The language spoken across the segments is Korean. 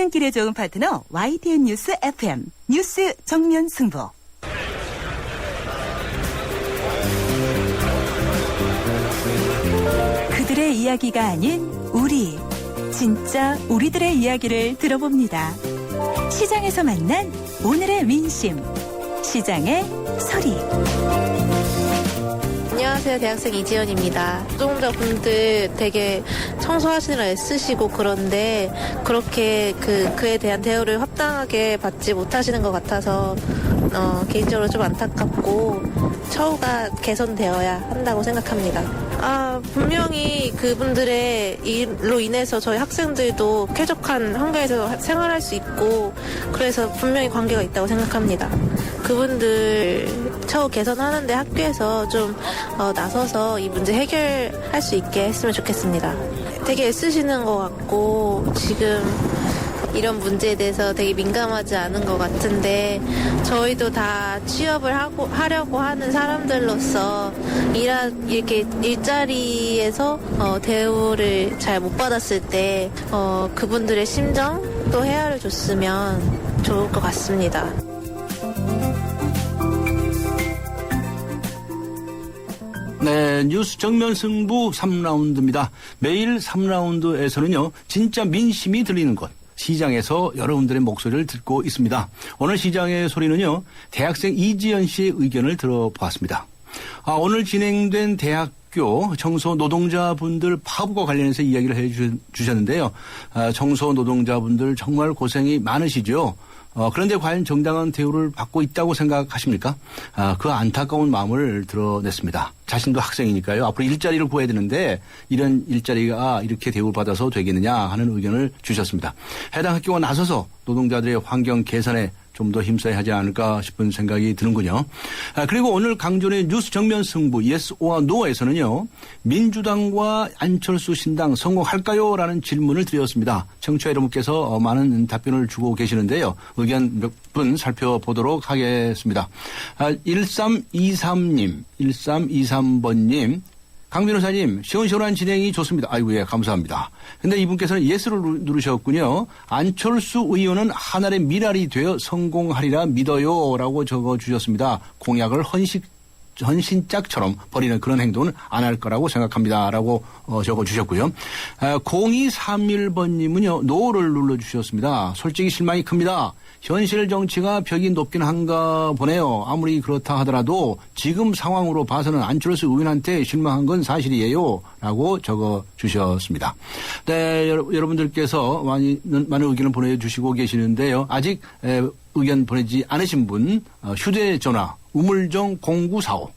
퇴근길에 좋은 파트너 YTN 뉴스 FM 뉴스 정면 승부. 그들의 이야기가 아닌 우리, 진짜 우리들의 이야기를 들어봅니다. 시장에서 만난 오늘의 민심, 시장의 소리. 안녕하세요. 대학생 이지연입니다. 노동자분들 되게 청소하시느라 애쓰시고 그런데 그렇게 그에 대한 대우를 합당하게 받지 못하시는 것 같아서 개인적으로 좀 안타깝고 처우가 개선되어야 한다고 생각합니다. 분명히 그분들의 일로 인해서 저희 학생들도 쾌적한 환경에서 생활할 수 있고 그래서 분명히 관계가 있다고 생각합니다. 그분들 처우 개선하는데 학교에서 좀 나서서 이 문제 해결할 수 있게 했으면 좋겠습니다. 되게 애쓰시는 것 같고 지금 이런 문제에 대해서 되게 민감하지 않은 것 같은데 저희도 다 취업을 하려고 하는 사람들로서 이렇게 일자리에서 대우를 잘 못 받았을 때 그분들의 심정도 헤아려 줬으면 좋을 것 같습니다. 네, 뉴스 정면 승부 3라운드입니다. 매일 3라운드에서는요, 진짜 민심이 들리는 것. 시장에서 여러분들의 목소리를 듣고 있습니다. 오늘 시장의 소리는요, 대학생 이지연 씨의 의견을 들어보았습니다. 오늘 진행된 대학교 청소 노동자분들 파업과 관련해서 이야기를 해 주셨는데요. 청소 노동자분들 정말 고생이 많으시죠. 그런데 과연 정당한 대우를 받고 있다고 생각하십니까? 그 안타까운 마음을 드러냈습니다. 자신도 학생이니까요. 앞으로 일자리를 구해야 되는데 이런 일자리가 이렇게 대우를 받아서 되겠느냐 하는 의견을 주셨습니다. 해당 학교가 나서서 노동자들의 환경 개선에 좀 더 힘써야 하지 않을까 싶은 생각이 드는군요. 그리고 오늘 강조의 뉴스 정면 승부 yes or no에서는요. 민주당과 안철수 신당 성공할까요? 라는 질문을 드렸습니다. 청취자 여러분께서 많은 답변을 주고 계시는데요. 의견 몇 분 살펴보도록 하겠습니다. 1323번님. 강 변호사님, 시원시원한 진행이 좋습니다. 아이고, 예, 감사합니다. 근데 이분께서는 예스를 누르셨군요. 안철수 의원은 하늘의 미랄이 되어 성공하리라 믿어요. 라고 적어주셨습니다. 공약을 헌신짝처럼 버리는 그런 행동은 안 할 거라고 생각합니다. 라고 적어주셨고요. 0231번님은요, 노를 눌러주셨습니다. 솔직히 실망이 큽니다. 현실 정치가 벽이 높긴 한가 보네요. 아무리 그렇다 하더라도 지금 상황으로 봐서는 안철수 의원한테 실망한 건 사실이에요. 라고 적어주셨습니다. 네, 여러분들께서 많은 의견을 보내주시고 계시는데요. 아직 의견 보내지 않으신 분 휴대전화 우물정 0945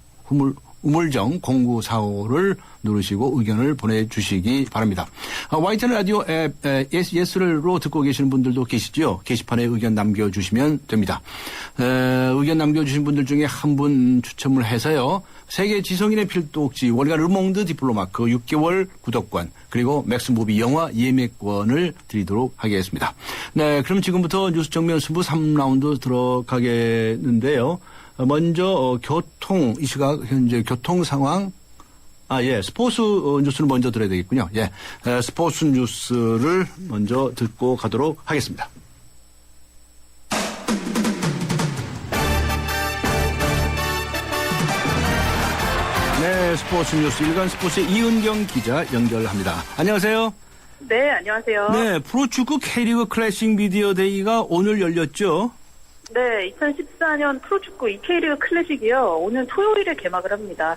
우물정 0945를 누르시고 의견을 보내주시기 바랍니다. YTN 라디오 앱 예스로 듣고 계시는 분들도 계시죠. 게시판에 의견 남겨주시면 됩니다. 의견 남겨주신 분들 중에 한 분 추첨을 해서요. 세계 지성인의 필독지 월간 르몽드 디플로마크 6개월 구독권 그리고 맥스무비 영화 예매권을 드리도록 하겠습니다. 네, 그럼 지금부터 뉴스 정면 승부 3라운드 들어가겠는데요. 먼저 교통 이 시각 현재 교통 상황 스포츠 뉴스를 먼저 들어야 되겠군요. 스포츠 뉴스를 먼저 듣고 가도록 하겠습니다. 네, 스포츠 뉴스 일간 스포츠의 이은경 기자 연결합니다. 안녕하세요. 네, 안녕하세요. 네, 프로축구 K리그 클래식 미디어 데이가 오늘 열렸죠. 네, 2014년 프로축구 K리그 클래식이요. 오늘 토요일에 개막을 합니다.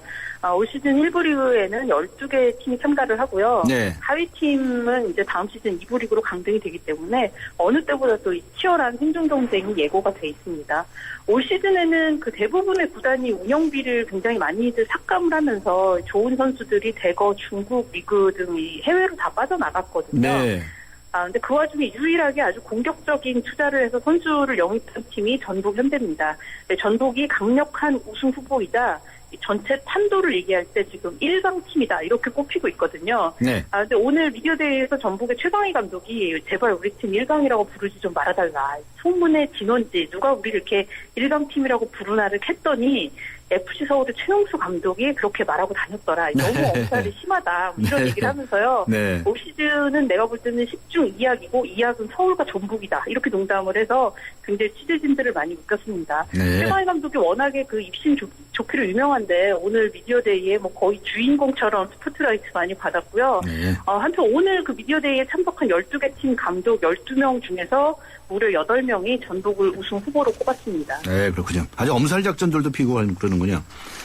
올 시즌 1부 리그에는 12개 팀이 참가를 하고요. 네. 하위 팀은 이제 다음 시즌 2부 리그로 강등이 되기 때문에 어느 때보다 또 치열한 생존 경쟁이 예고가 돼 있습니다. 올 시즌에는 그 대부분의 구단이 운영비를 굉장히 많이들 삭감을 하면서 좋은 선수들이 대거 중국 리그 등 해외로 다 빠져나갔거든요. 네. 근데 그 와중에 유일하게 아주 공격적인 투자를 해서 선수를 영입한 팀이 전북 현대입니다. 전북이 강력한 우승 후보이자 전체 판도를 얘기할 때 지금 1강 팀이다 이렇게 꼽히고 있거든요. 네. 근데 오늘 미디어 대회에서 전북의 최강희 감독이 제발 우리 팀 1강이라고 부르지 좀 말아달라. 소문의 진원지 누가 우리 이렇게 1강 팀이라고 부르나를 했더니 FC 서울의 최용수 감독이 그렇게 말하고 다녔더라. 너무 엄살이 심하다. 이런 네. 얘기를 하면서요. 네. 올 시즌은 내가 볼 때는 10중 2약이고 2약은 서울과 전북이다. 이렇게 농담을 해서 굉장히 취재진들을 많이 웃겼습니다. 네. 최강희 감독이 워낙에 그 입신 좋기로 유명한데 오늘 미디어데이에 뭐 거의 주인공처럼 스포트라이트 많이 받았고요. 네. 한편 오늘 그 미디어데이에 참석한 12개 팀 감독 12명 중에서 무려 8명이 전북을 우승 후보로 꼽았습니다. 네, 그렇군요. 아주 엄살 작전들도 피고 그러는군요.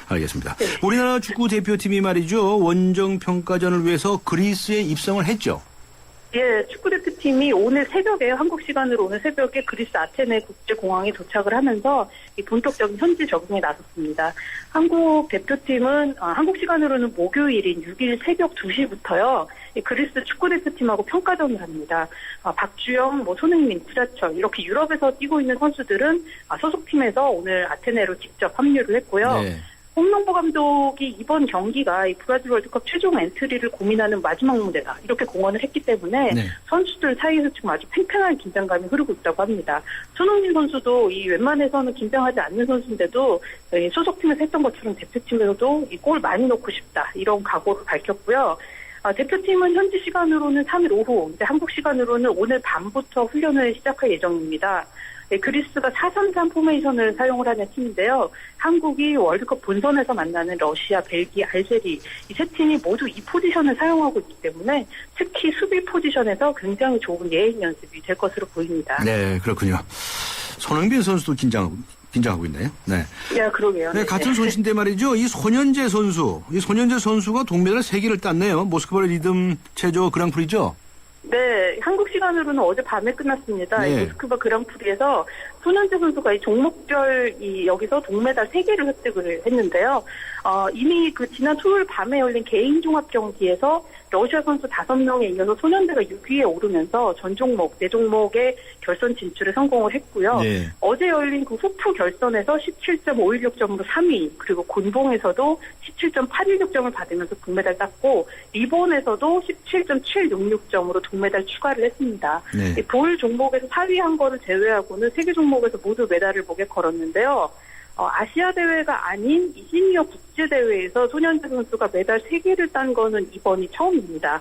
알겠습니다. 네. 우리나라 축구 대표팀이 말이죠. 원정 평가전을 위해서 그리스에 입성을 했죠. 예, 축구대표팀이 오늘 새벽에, 한국 시간으로 오늘 새벽에 그리스 아테네 국제공항에 도착을 하면서 이 본격적인 현지 적응에 나섰습니다. 한국 대표팀은, 한국 시간으로는 목요일인 6일 새벽 2시부터요, 이 그리스 축구대표팀하고 평가전을 합니다. 박주영, 손흥민, 구자철, 이렇게 유럽에서 뛰고 있는 선수들은 소속팀에서 오늘 아테네로 직접 합류를 했고요. 네. 홍명보 감독이 이번 경기가 이 브라질 월드컵 최종 엔트리를 고민하는 마지막 무대다. 이렇게 공언을 했기 때문에 네. 선수들 사이에서 지금 아주 팽팽한 긴장감이 흐르고 있다고 합니다. 손흥민 선수도 이 웬만해서는 긴장하지 않는 선수인데도 소속팀에서 했던 것처럼 대표팀에서도 이 골 많이 넣고 싶다. 이런 각오를 밝혔고요. 대표팀은 현지 시간으로는 3일 오후, 한국 시간으로는 오늘 밤부터 훈련을 시작할 예정입니다. 네, 그리스가 4-3-3 포메이션을 사용을 하는 팀인데요. 한국이 월드컵 본선에서 만나는 러시아, 벨기에, 알제리 이 세 팀이 모두 이 포지션을 사용하고 있기 때문에 특히 수비 포지션에서 굉장히 좋은 예행 연습이 될 것으로 보입니다. 네, 그렇군요. 손흥민 선수도 긴장하고 있네요. 네. 예, 그러게요. 네, 같은 손신데 말이죠. 이 손현재 선수가 동메달 3개를 땄네요. 모스크바 리듬 체조 그랑프리죠. 네, 한국 시간으로는 어제 밤에 끝났습니다. 네. 이 모스크바 그랑프리에서 손현재 선수가 이 종목별 여기서 동메달 3개를 획득을 했는데요. 이미 그 지난 토요일 밤에 열린 개인 종합 경기에서 러시아 선수 5명에 이어서 손현재가 6위에 오르면서 전 종목, 4종목의 결선 진출에 성공을 했고요. 네. 어제 열린 그 후프 결선에서 17.516점으로 3위, 그리고 곤봉에서도 17.816점을 받으면서 동메달 땄고, 리본에서도 17.766점으로 동메달 추가를 했습니다. 네. 이 볼 종목에서 4위 한 거를 제외하고는 3개 종목에서 모두 메달을 목에 걸었는데요. 아시아 대회가 아닌 이 시니어 국제 대회에서 손현재 선수가 메달 3개를 딴 거는 이번이 처음입니다.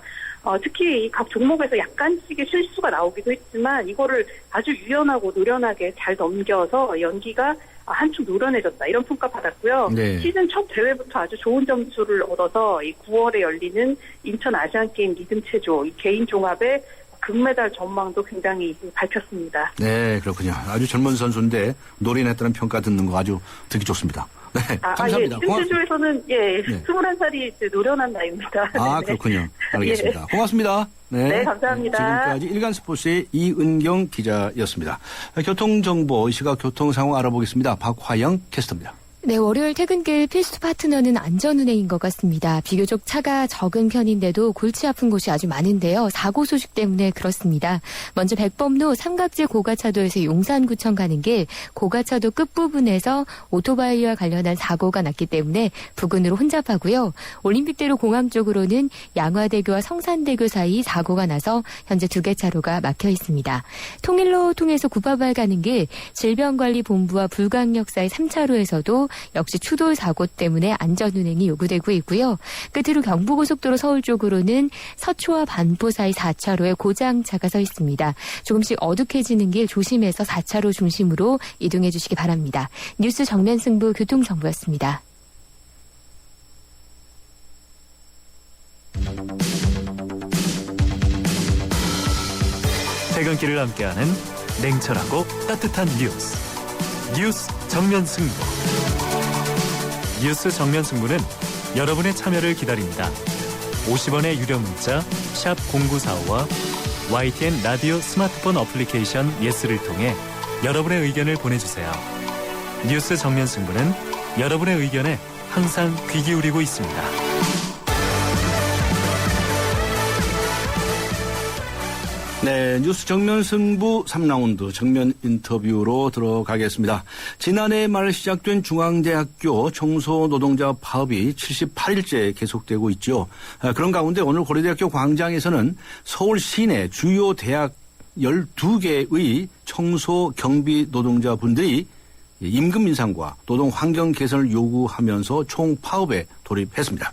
특히 이 각 종목에서 약간씩의 실수가 나오기도 했지만 이거를 아주 유연하고 노련하게 잘 넘겨서 연기가 한층 노련해졌다, 이런 평가 받았고요. 네. 시즌 첫 대회부터 아주 좋은 점수를 얻어서 이 9월에 열리는 인천 아시안게임 리듬 체조 이 개인 종합의 금메달 전망도 굉장히 밝혔습니다. 네, 그렇군요. 아주 젊은 선수인데 노련했다는 평가 듣는 거 아주 듣기 좋습니다. 네, 감사합니다. 예, 리듬 체조에서는 네. 21살이 노련한 나이입니다. 아, 네. 그렇군요. 알겠습니다. 고맙습니다. 네, 감사합니다. 지금까지 일간스포츠의 이은경 기자였습니다. 교통정보, 이 시각 교통 상황 알아보겠습니다. 박화영 캐스터입니다. 네, 월요일 퇴근길 필수 파트너는 안전운행인 것 같습니다. 비교적 차가 적은 편인데도 골치 아픈 곳이 아주 많은데요. 사고 소식 때문에 그렇습니다. 먼저 백범로 삼각지 고가차도에서 용산구청 가는 길 고가차도 끝부분에서 오토바이와 관련한 사고가 났기 때문에 부근으로 혼잡하고요. 올림픽대로 공항 쪽으로는 양화대교와 성산대교 사이 사고가 나서 현재 2개 차로가 막혀 있습니다. 통일로 통해서 구파발 가는 길 질병관리본부와 불광역 사이 3차로에서도 역시 추돌 사고 때문에 안전운행이 요구되고 있고요. 끝으로 경부고속도로 서울 쪽으로는 서초와 반포 사이 4차로에 고장차가 서 있습니다. 조금씩 어둑해지는 길 조심해서 4차로 중심으로 이동해 주시기 바랍니다. 뉴스 정면승부 교통정보였습니다. 퇴근길을 함께하는 냉철하고 따뜻한 뉴스 정면승부. 뉴스 정면승부는 여러분의 참여를 기다립니다. 50원의 유료 문자 샵 0945와 YTN 라디오 스마트폰 어플리케이션 예스를 통해 여러분의 의견을 보내주세요. 뉴스 정면승부는 여러분의 의견에 항상 귀 기울이고 있습니다. 네, 뉴스 정면 승부 3라운드 정면 인터뷰로 들어가겠습니다. 지난해 말 시작된 중앙대학교 청소노동자 파업이 78일째 계속되고 있죠. 그런 가운데 오늘 고려대학교 광장에서는 서울 시내 주요 대학 12개의 청소 경비 노동자분들이 임금 인상과 노동 환경 개선을 요구하면서 총파업에 돌입했습니다.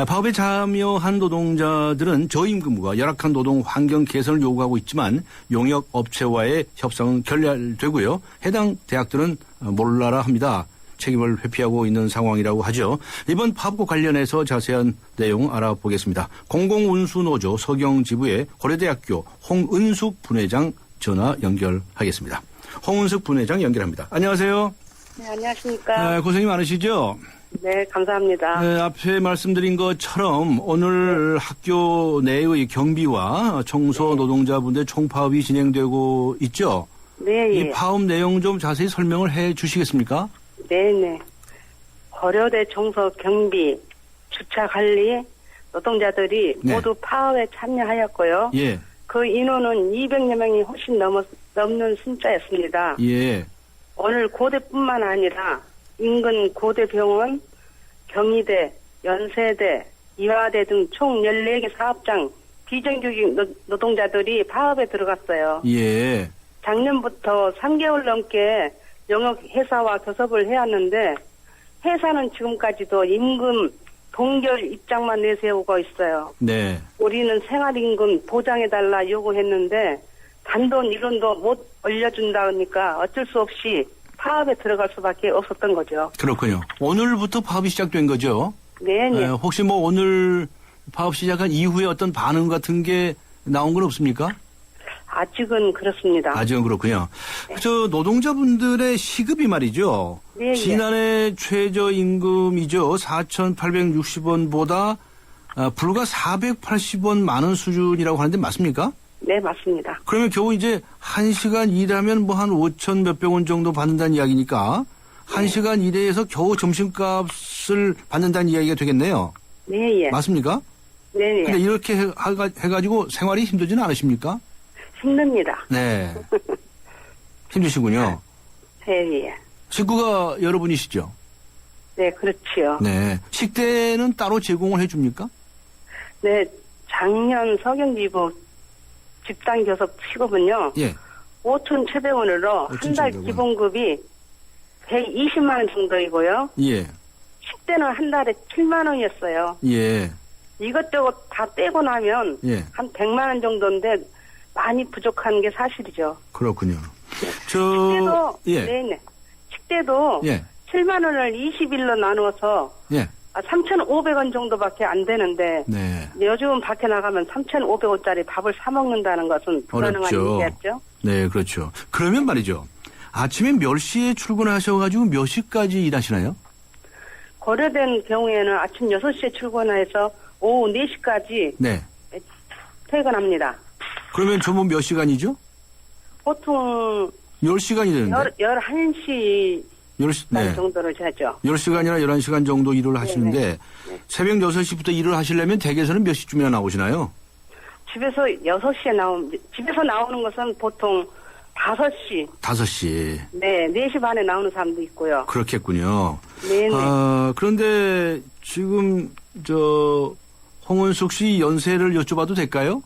파업에 참여한 노동자들은 저임금과 열악한 노동 환경 개선을 요구하고 있지만 용역 업체와의 협상은 결렬되고요. 해당 대학들은 몰라라 합니다. 책임을 회피하고 있는 상황이라고 하죠. 이번 파업과 관련해서 자세한 내용 알아보겠습니다. 공공운수노조 서경지부의 고려대학교 홍은숙 분회장 전화 연결하겠습니다. 홍은숙 분회장 연결합니다. 안녕하세요. 네, 안녕하십니까. 고생이 많으시죠? 네, 감사합니다. 네, 앞에 말씀드린 것처럼 오늘 학교 내의 경비와 청소 노동자분들 총파업이 진행되고 있죠? 네, 예. 이 파업 내용 좀 자세히 설명을 해 주시겠습니까? 네네. 고려대 청소 경비, 주차 관리 노동자들이 네. 모두 파업에 참여하였고요. 예, 그 인원은 200여 명이 훨씬 넘는 숫자였습니다. 예, 오늘 고대뿐만 아니라 인근 고대병원, 경희대, 연세대, 이화대 등 총 14개 사업장 비정규직 노동자들이 파업에 들어갔어요. 예, 작년부터 3개월 넘게 영업 회사와 교섭을 해왔는데 회사는 지금까지도 임금 동결 입장만 내세우고 있어요. 네, 우리는 생활임금 보장해달라 요구했는데 단돈 1원도 못 올려준다니까 어쩔 수 없이 파업에 들어갈 수밖에 없었던 거죠. 그렇군요. 오늘부터 파업이 시작된 거죠? 네네. 혹시 뭐 오늘 파업 시작한 이후에 어떤 반응 같은 게 나온 건 없습니까? 아직은 그렇습니다. 아직은 그렇군요. 저 노동자분들의 시급이 말이죠. 네, 예. 지난해 최저임금이죠. 4,860원보다 불과 480원 많은 수준이라고 하는데 맞습니까? 네, 맞습니다. 그러면 겨우 이제 1시간 일하면 뭐 한 5천 몇백 원 정도 받는다는 이야기니까 1시간 일해서 겨우 점심값을 받는다는 이야기가 되겠네요. 네, 예. 맞습니까? 네네. 근데 이렇게 해가지고 생활이 힘들지는 않으십니까? 힘듭니다. 네. 힘드시군요. 네, 예. 식구가 여러분이시죠? 네, 그렇지요. 네. 식대는 따로 제공을 해줍니까? 네, 작년 서경지부 집단교섭 시급은요. 예. 5,700원으로 한 달 5,700원. 기본급이 120만 원 정도이고요. 예. 식대는 한 달에 7만 원이었어요. 예. 이것저것 다 떼고 나면 예. 한 100만 원 정도인데 많이 부족한 게 사실이죠. 그렇군요. 식대도 예. 네네. 식대도 예. 7만 원을 20일로 나누어서 예. 3,500원 정도밖에 안 되는데 네. 요즘 밖에 나가면 3,500원짜리 밥을 사 먹는다는 것은 불가능한 어렵죠. 일이었죠. 네, 그렇죠. 그러면 말이죠. 아침에 몇 시에 출근하셔가지고 몇 시까지 일하시나요? 고려된 경우에는 아침 6시에 출근해서 오후 4시까지 네. 퇴근합니다. 그러면 전부 몇 시간이죠? 보통 10시간이 되는데. 11시 네. 정도를 자죠. 10시간이나 11시간 정도 일을 하시는데 네. 새벽 6시부터 일을 하시려면 댁에서는 몇 시쯤이나 나오시나요? 집에서 6시에 집에서 나오는 것은 보통 5시. 5시. 네, 4시 반에 나오는 사람도 있고요. 그렇겠군요. 네네. 그런데 지금 홍은숙 씨 연세를 여쭤봐도 될까요?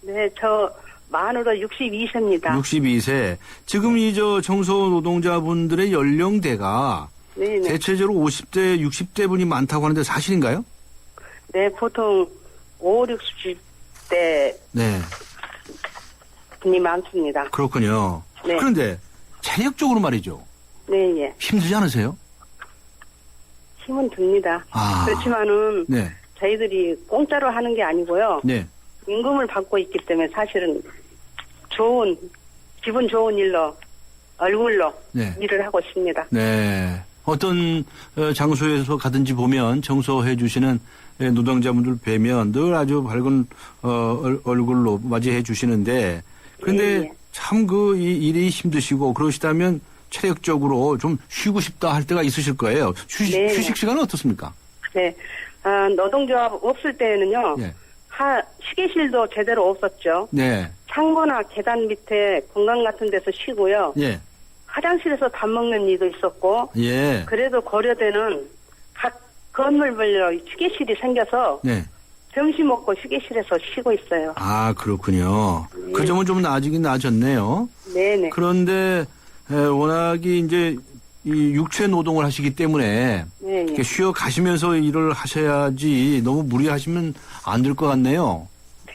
네, 저 만으로 62세입니다. 62세. 지금 이 청소 노동자분들의 연령대가 네네. 대체적으로 50대, 60대 분이 많다고 하는데 사실인가요? 네, 보통 50, 60대 네. 분이 많습니다. 그렇군요. 네. 그런데 체력적으로 말이죠. 네, 예. 힘들지 않으세요? 힘은 듭니다. 아. 그렇지만은 네. 저희들이 공짜로 하는 게 아니고요. 네. 임금을 받고 있기 때문에 사실은 기분 좋은 일로, 얼굴로 네. 일을 하고 있습니다. 네. 어떤 장소에서 가든지 보면 청소해 주시는 노동자분들 뵈면 늘 아주 밝은 얼굴로 맞이해 주시는데 그런데 예. 참 이 일이 힘드시고 그러시다면 체력적으로 좀 쉬고 싶다 할 때가 있으실 거예요. 네. 휴식 시간은 어떻습니까? 네. 노동조합 없을 때는요. 예. 시계실도 제대로 없었죠. 네. 창고나 계단 밑에 공간 같은 데서 쉬고요. 예. 화장실에서 밥 먹는 일도 있었고 예. 그래도 고려대는 각 건물별로 휴게실이 생겨서 네. 점심 먹고 휴게실에서 쉬고 있어요. 아, 그렇군요. 네. 그 점은 좀 나아지긴 나아졌네요. 네네. 그런데 워낙이 이제 이 육체 노동을 하시기 때문에 네, 예. 이렇게 쉬어 가시면서 일을 하셔야지 너무 무리하시면 안 될 것 같네요.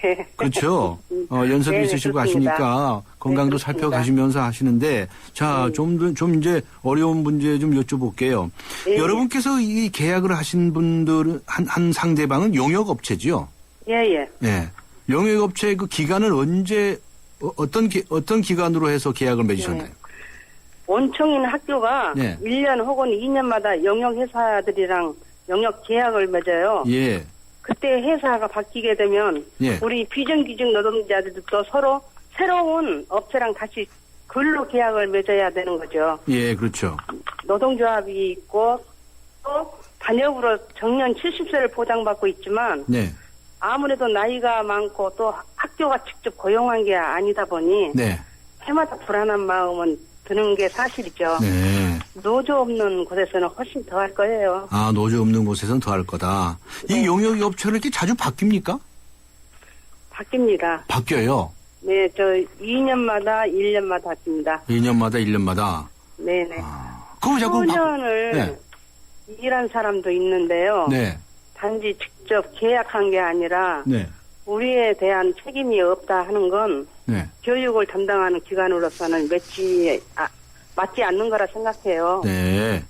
네. 그렇죠. 연세도 네, 있으시고 그렇습니다. 하시니까 건강도 네, 그렇습니다. 살펴가시면서 하시는데 자, 좀 이제 어려운 문제 좀 여쭤볼게요. 네. 여러분께서 이 계약을 하신 분들은 한 상대방은 용역업체지요? 예, 예. 네. 용역업체 그 기간은 언제 어떤 기간으로 해서 계약을 맺으셨나요? 원청인 학교가 네. 1년 혹은 2년마다 영역회사들이랑 영역 계약을 맺어요. 예. 그때 회사가 바뀌게 되면 예. 우리 비정규직 노동자들도 서로 새로운 업체랑 다시 근로 계약을 맺어야 되는 거죠. 예, 그렇죠. 노동조합이 있고 또 단역으로 정년 70세를 보장받고 있지만 네. 아무래도 나이가 많고 또 학교가 직접 고용한 게 아니다 보니 네. 해마다 불안한 마음은 드는 게 사실이죠. 네. 노조 없는 곳에서는 훨씬 더 할 거예요. 아, 노조 없는 곳에서는 더 할 거다. 네. 이 용역업체는 이렇게 자주 바뀝니까? 바뀝니다. 바뀌어요. 네, 저 2년마다 1년마다 바뀝니다. 2년마다 1년마다. 네네. 그럼 자꾸 5년을 네. 일한 사람도 있는데요. 네. 단지 직접 계약한 게 아니라 네. 우리에 대한 책임이 없다 하는 건 네. 교육을 담당하는 기관으로서는 맞지 않는 거라 생각해요. 네.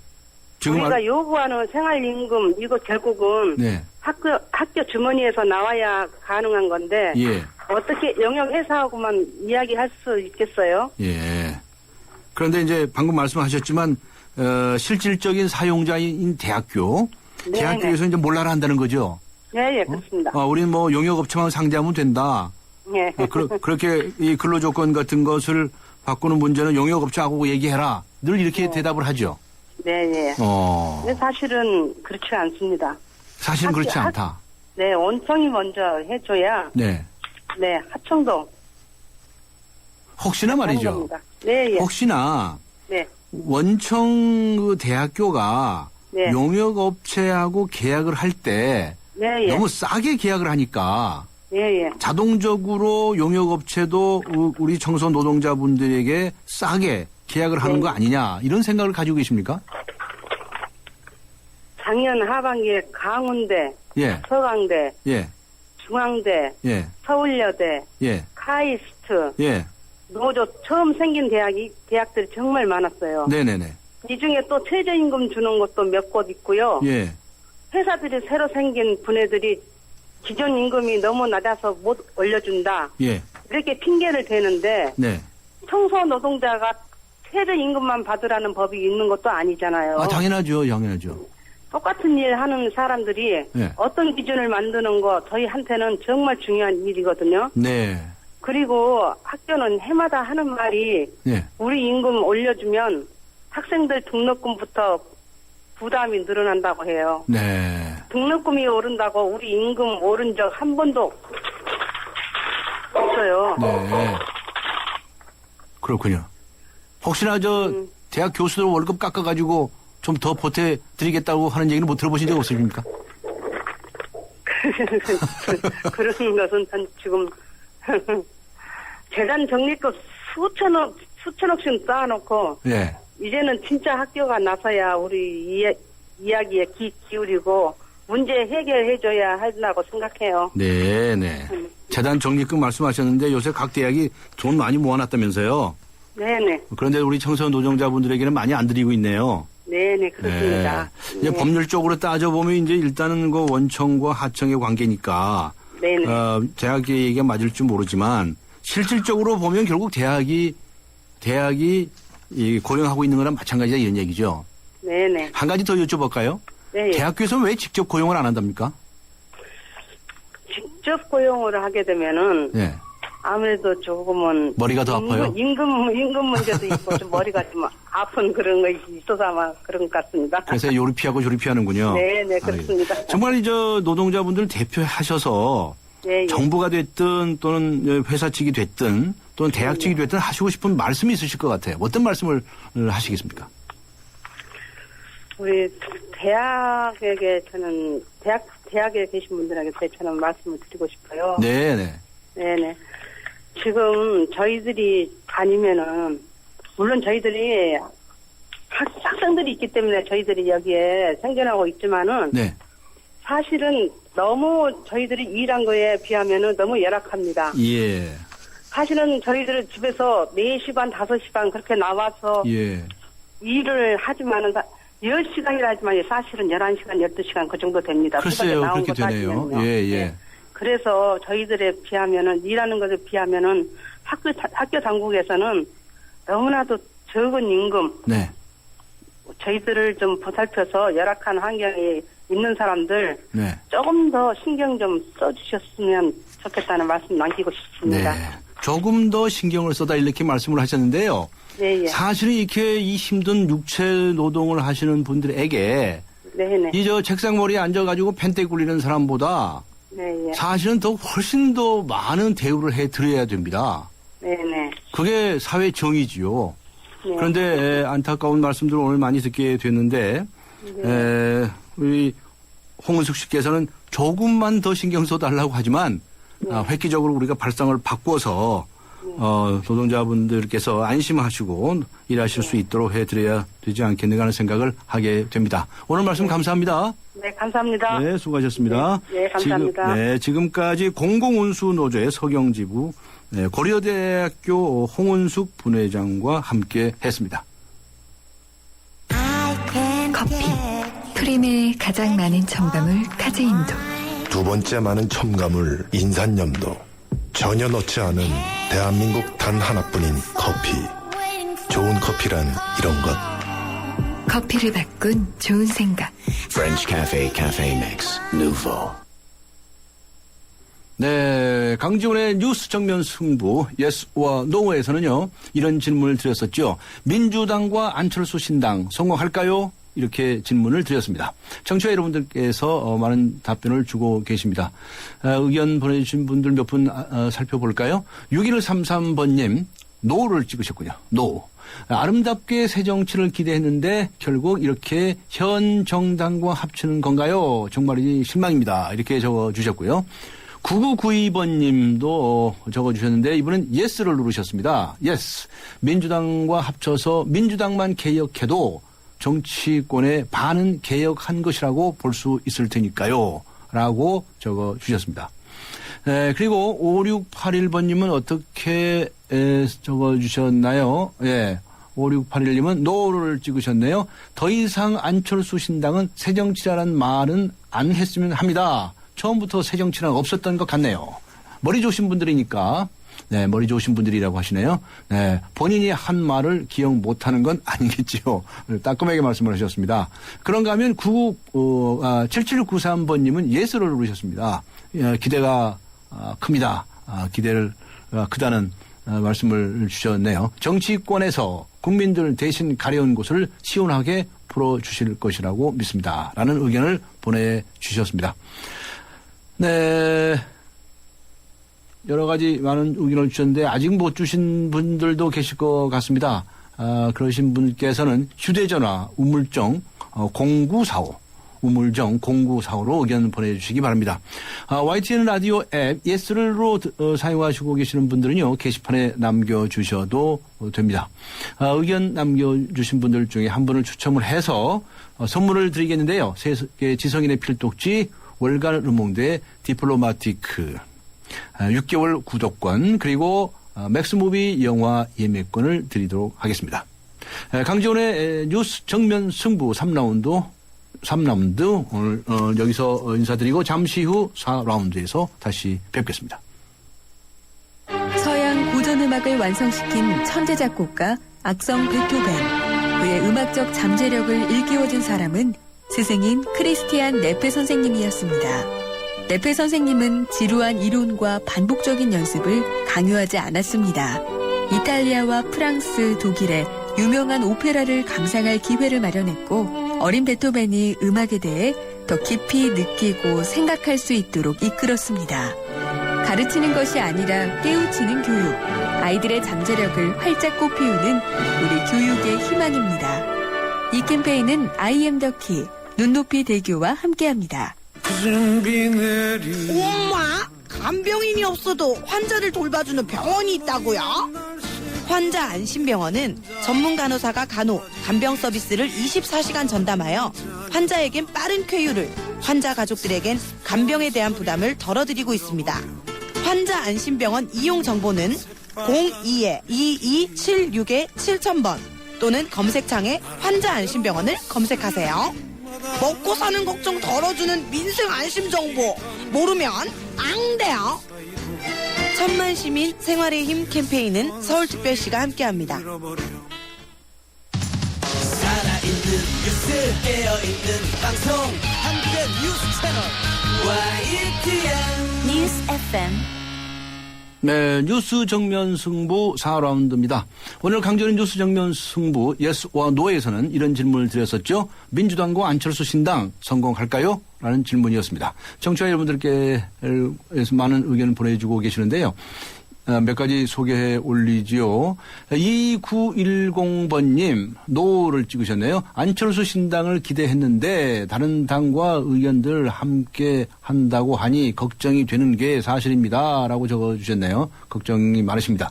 지금 우리가 요구하는 생활임금 이거 결국은 네. 학교 주머니에서 나와야 가능한 건데 예. 어떻게 영역회사하고만 이야기할 수 있겠어요? 예. 그런데 이제 방금 말씀하셨지만 실질적인 사용자인 대학교, 네, 대학교에서 이제 몰라라 한다는 거죠. 네, 예, 그렇습니다. 우리는 뭐 용역업체만 상대하면 된다. 네. 그렇게 이 근로조건 같은 것을 바꾸는 문제는 용역업체하고 얘기해라. 늘 이렇게 대답을 하죠. 네, 예. 근데 사실은 그렇지 않습니다. 사실은 그렇지 않다. 네, 원청이 먼저 해줘야, 네. 네, 하청도. 혹시나 하는 말이죠. 겁니다. 네, 예. 혹시나 네, 원청 그 대학교가 네. 용역업체하고 계약을 할 때 네, 예. 너무 싸게 계약을 하니까 예, 예. 자동적으로 용역업체도 우리 청소 노동자분들에게 싸게 계약을 하는 네. 거 아니냐 이런 생각을 가지고 계십니까? 작년 하반기에 강원대, 예, 서강대, 예, 중앙대, 예, 서울여대, 예, 카이스트, 예. 노조 처음 생긴 대학들이 정말 많았어요. 네네네. 이 중에 또 최저임금 주는 곳도 몇 곳 있고요. 예, 회사들이 새로 생긴 분야들이 기존 임금이 너무 낮아서 못 올려준다. 예, 이렇게 핑계를 대는데 네. 청소 노동자가 최저임금만 받으라는 법이 있는 것도 아니잖아요. 당연하죠, 당연하죠. 똑같은 일 하는 사람들이 네. 어떤 기준을 만드는 거 저희한테는 정말 중요한 일이거든요. 네, 그리고 학교는 해마다 하는 말이 네, 우리 임금 올려주면 학생들 등록금부터 부담이 늘어난다고 해요. 네. 등록금이 오른다고 우리 임금 오른 적 한 번도 없어요. 네. 그렇군요. 혹시나 대학 교수들 월급 깎아가지고 좀 더 보태드리겠다고 하는 얘기는 못 들어보신 적 없으십니까? 그런 것은 전 지금 재단 적립금 수천억씩 쌓아놓고 예. 이제는 진짜 학교가 나서야 우리 이야기에 기울이고 문제 해결해줘야 한다고 생각해요. 네네. 재단 적립금 말씀하셨는데 요새 각 대학이 돈 많이 모아놨다면서요. 네네. 그런데 우리 청소 노동자분들에게는 많이 안 드리고 있네요. 네네, 그렇습니다. 네. 이제 네. 법률적으로 따져보면 이제 일단은 그 원청과 하청의 관계니까 네네. 대학의 얘기가 맞을지 모르지만 실질적으로 보면 결국 대학이 이 고용하고 있는 거랑 마찬가지다 이런 얘기죠. 네네. 한 가지 더 여쭤볼까요? 네. 대학교에서는 왜 직접 고용을 안 한답니까? 직접 고용을 하게 되면은 네. 아무래도 조금은 머리가 더 아파요? 임금 문제도 있고 좀 머리가 좀 아픈 그런 거 있어서 아마 그런 것 같습니다. 그래서 요리 피하고 조리 피하는군요. 네네, 그렇습니다. 정말 노동자분들 대표하셔서 네, 예. 정부가 됐든 또는 회사 측이 됐든 또는 대학 측이 됐든 하시고 싶은 말씀이 있으실 것 같아요. 어떤 말씀을 하시겠습니까? 우리 대학에 저는 대학에 계신 분들에게 저는 말씀을 드리고 싶어요. 네네. 네네. 지금 저희들이 아니면은 물론 저희들이 학생들이 있기 때문에 저희들이 여기에 생존하고 있지만은 네. 사실은 너무 저희들이 일한 거에 비하면은 너무 열악합니다. 예. 사실은 저희들은 집에서 4시간, 5시간 그렇게 나와서 예. 일을 하지만은 10시간이라 하지만 사실은 11시간, 12시간 그 정도 됩니다. 글쎄요, 그렇게 되네요. 예, 예. 네. 그래서 저희들에 비하면은 일하는 것에 비하면은 학교 당국에서는 너무나도 적은 임금, 네. 저희들을 좀 보살펴서 열악한 환경에 있는 사람들 네. 조금 더 신경 좀 써주셨으면 좋겠다는 말씀 남기고 싶습니다. 네. 조금 더 신경을 써다 이렇게 말씀을 하셨는데요. 네, 예. 사실은 이렇게 이 힘든 육체 노동을 하시는 분들에게 네네. 이 저 책상머리에 앉아가지고 펜대 굴리는 사람보다 네, 예. 사실은 더 훨씬 더 많은 대우를 해드려야 됩니다. 네네. 그게 사회 정의지요. 네. 그런데 안타까운 말씀들을 오늘 많이 듣게 됐는데 우리 홍은숙 씨께서는 조금만 더 신경 써달라고 하지만 획기적으로 우리가 발상을 바꿔서 노동자분들께서 안심하시고 일하실 수 있도록 해드려야 되지 않겠는가 하는 생각을 하게 됩니다. 오늘 말씀 감사합니다. 네, 감사합니다. 네, 수고하셨습니다. 네, 감사합니다. 지금까지 공공운수노조의 서경지부 고려대학교 홍은숙 분회장과 함께 했습니다. 커피. 프림의 가장 많은 첨가물 카제인도. 두 번째 많은 첨가물 인산염도. 전혀 넣지 않은 대한민국 단 하나뿐인 커피. 좋은 커피란 이런 것. 커피를 바꾼 좋은 생각. French Cafe Cafe Mix Nouveau. 네, 강지훈의 뉴스 정면 승부 예스와 노에서는요 이런 질문을 드렸었죠. 민주당과 안철수 신당 성공할까요? 이렇게 질문을 드렸습니다. 청취자 여러분들께서 많은 답변을 주고 계십니다. 의견 보내주신 분들 몇 분 살펴볼까요? 6133번님 노를 찍으셨군요. 노. 아름답게 새 정치를 기대했는데 결국 이렇게 현 정당과 합치는 건가요? 정말이 실망입니다. 이렇게 적어주셨고요. 9992번님도 적어주셨는데 이분은 예스를 누르셨습니다. 예스. 민주당과 합쳐서 민주당만 개혁해도 정치권의 반은 개혁한 것이라고 볼 수 있을 테니까요. 라고 적어주셨습니다. 그리고 5681번님은 어떻게 적어주셨나요? 예. 5681님은 노를 찍으셨네요. 더 이상 안철수 신당은 새정치라는 말은 안 했으면 합니다. 처음부터 새정치는 없었던 것 같네요. 머리 좋으신 분들이니까, 네, 머리 좋으신 분들이라고 하시네요. 네, 본인이 한 말을 기억 못하는 건 아니겠지요. 따끔하게 말씀을 하셨습니다. 그런가 하면 7793번님은 예스를 누르셨습니다. 기대가 큽니다. 기대를 크다는 말씀을 주셨네요. 정치권에서 국민들 대신 가려운 곳을 시원하게 풀어주실 것이라고 믿습니다. 라는 의견을 보내주셨습니다. 네. 여러 가지 많은 의견을 주셨는데 아직 못 주신 분들도 계실 것 같습니다. 그러신 분께서는 휴대전화 우물정 0945 우물정 0945로 의견 보내주시기 바랍니다. YTN 라디오 앱 예스를로 사용하시고 계시는 분들은요 게시판에 남겨주셔도 됩니다. 의견 남겨주신 분들 중에 한 분을 추첨을 해서 선물을 드리겠는데요. 세계 지성인의 필독지 월간 르몽드의 디플로마티크 6개월 구독권 그리고 맥스무비 영화 예매권을 드리도록 하겠습니다. 강지훈의 뉴스 정면 승부 3라운드 오늘 여기서 인사드리고 잠시 후 4라운드에서 다시 뵙겠습니다. 서양 고전음악을 완성시킨 천재 작곡가 악성 베토벤. 그의 음악적 잠재력을 일깨워준 사람은 스승인 크리스티안 네페 선생님이었습니다. 네페 선생님은 지루한 이론과 반복적인 연습을 강요하지 않았습니다. 이탈리아와 프랑스, 독일의 유명한 오페라를 감상할 기회를 마련했고 어린 베토벤이 음악에 대해 더 깊이 느끼고 생각할 수 있도록 이끌었습니다. 가르치는 것이 아니라 깨우치는 교육, 아이들의 잠재력을 활짝 꽃피우는 우리 교육의 희망입니다. 이 캠페인은 I am the key, 눈높이 대교와 함께합니다. 엄마, 간병인이 없어도 환자를 돌봐주는 병원이 있다고요? 환자 안심병원은 전문 간호사가 간병 서비스를 24시간 전담하여 환자에겐 빠른 쾌유를, 환자 가족들에겐 간병에 대한 부담을 덜어드리고 있습니다. 환자 안심병원 이용 정보는 02-2276-7000번 또는 검색창에 환자 안심병원을 검색하세요. 먹고 사는 걱정 덜어주는 민생 안심 정보 모르면 안 돼요. 천만 시민 생활의 힘 캠페인은 서울특별시가 함께합니다. 살아있는 뉴스 깨어있는 방송 한국의 뉴스 채널 YTN 뉴스 FM. 네, 뉴스 정면 승부 4라운드입니다. 오늘 강조는 뉴스 정면 승부 예스와 노에서는 이런 질문을 드렸었죠. 민주당과 안철수 신당 성공할까요? 라는 질문이었습니다. 청취자 여러분들께서 많은 의견을 보내주고 계시는데요. 몇 가지 소개해 올리지요. 2910번님 노를 찍으셨네요. 안철수 신당을 기대했는데 다른 당과 의견들 함께 한다고 하니 걱정이 되는 게 사실입니다. 라고 적어주셨네요. 걱정이 많으십니다.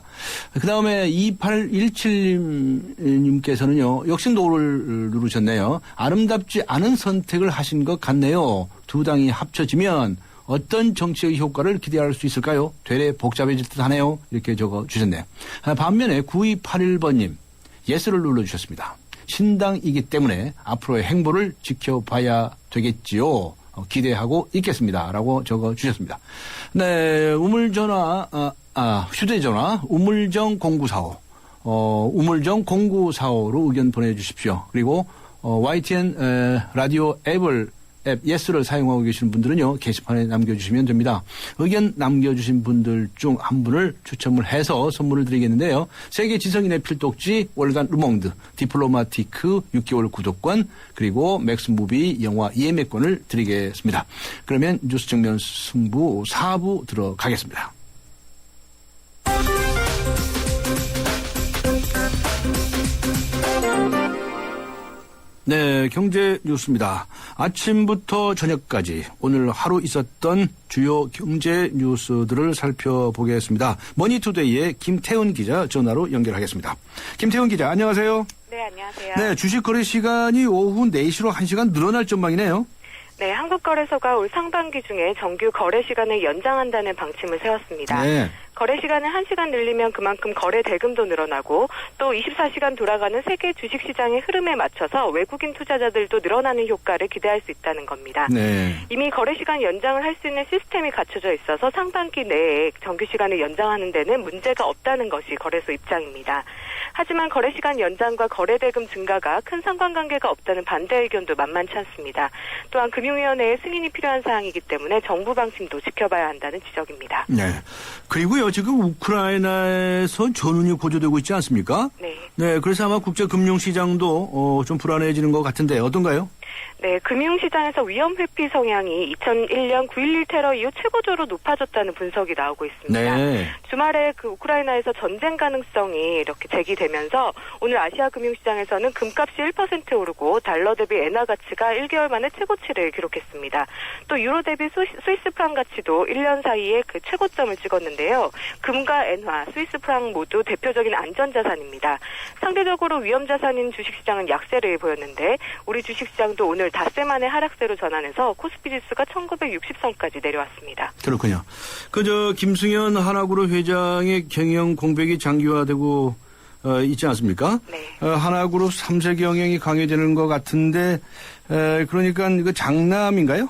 그 다음에 2817님께서는요. 역시 노를 누르셨네요. 아름답지 않은 선택을 하신 것 같네요. 두 당이 합쳐지면 어떤 정치의 효과를 기대할 수 있을까요? 되레 복잡해질 듯 하네요. 이렇게 적어주셨네요. 반면에 9281번님 예스를 눌러주셨습니다. 신당이기 때문에 앞으로의 행보를 지켜봐야 되겠지요. 기대하고 있겠습니다. 라고 적어주셨습니다. 네, 우물전화, 휴대전화 우물정 0945 우물정 0945로 의견 보내주십시오. 그리고 YTN 라디오 앱 예스를 사용하고 계시는 분들은요. 게시판에 남겨주시면 됩니다. 의견 남겨주신 분들 중 한 분을 추첨을 해서 선물을 드리겠는데요. 세계 지성인의 필독지 월간 르몽드 디플로마티크 6개월 구독권 그리고 맥스무비 영화 예매권을 드리겠습니다. 그러면 뉴스 정면 승부 4부 들어가겠습니다. 네, 경제 뉴스입니다. 아침부터 저녁까지 오늘 하루 있었던 주요 경제 뉴스들을 살펴보겠습니다. 머니투데이의 김태훈 기자 전화로 연결하겠습니다. 김태훈 기자, 안녕하세요. 네, 안녕하세요. 네, 주식 거래 시간이 오후 4시로 1시간 늘어날 전망이네요. 네, 한국거래소가 올 상반기 중에 정규 거래 시간을 연장한다는 방침을 세웠습니다. 네. 거래 시간을 1시간 늘리면 그만큼 거래 대금도 늘어나고 또 24시간 돌아가는 세계 주식시장의 흐름에 맞춰서 외국인 투자자들도 늘어나는 효과를 기대할 수 있다는 겁니다. 네. 이미 거래 시간 연장을 할 수 있는 시스템이 갖춰져 있어서 상반기 내에 정규 시간을 연장하는 데는 문제가 없다는 것이 거래소 입장입니다. 하지만 거래 시간 연장과 거래 대금 증가가 큰 상관관계가 없다는 반대 의견도 만만치 않습니다. 또한 금융위원회의 승인이 필요한 사항이기 때문에 정부 방침도 지켜봐야 한다는 지적입니다. 네. 그리고요, 지금 우크라이나에서 전운이 고조되고 있지 않습니까? 네. 네, 그래서 아마 국제금융시장도 좀 불안해지는 것 같은데 어떤가요? 네, 금융시장에서 위험 회피 성향이 2001년 9.11 테러 이후 최고조로 높아졌다는 분석이 나오고 있습니다. 네. 주말에 그 우크라이나에서 전쟁 가능성이 이렇게 제기되면서 오늘 아시아 금융시장에서는 금값이 1% 오르고 달러 대비 엔화 가치가 1개월 만에 최고치를 기록했습니다. 또 유로 대비 스위스 프랑 가치도 1년 사이에 그 최고점을 찍었는데요. 금과 엔화, 스위스 프랑 모두 대표적인 안전자산입니다. 상대적으로 위험자산인 주식시장은 약세를 보였는데 우리 주식시장도 오늘 닷새 만에 하락세로 전환해서 코스피 지수가 1960선까지 내려왔습니다. 그렇군요. 김승현 하나그룹 회장의 경영 공백이 장기화되고 있지 않습니까? 네. 하나그룹 3세 경영이 강해지는 것 같은데 그러니까 이거 장남인가요?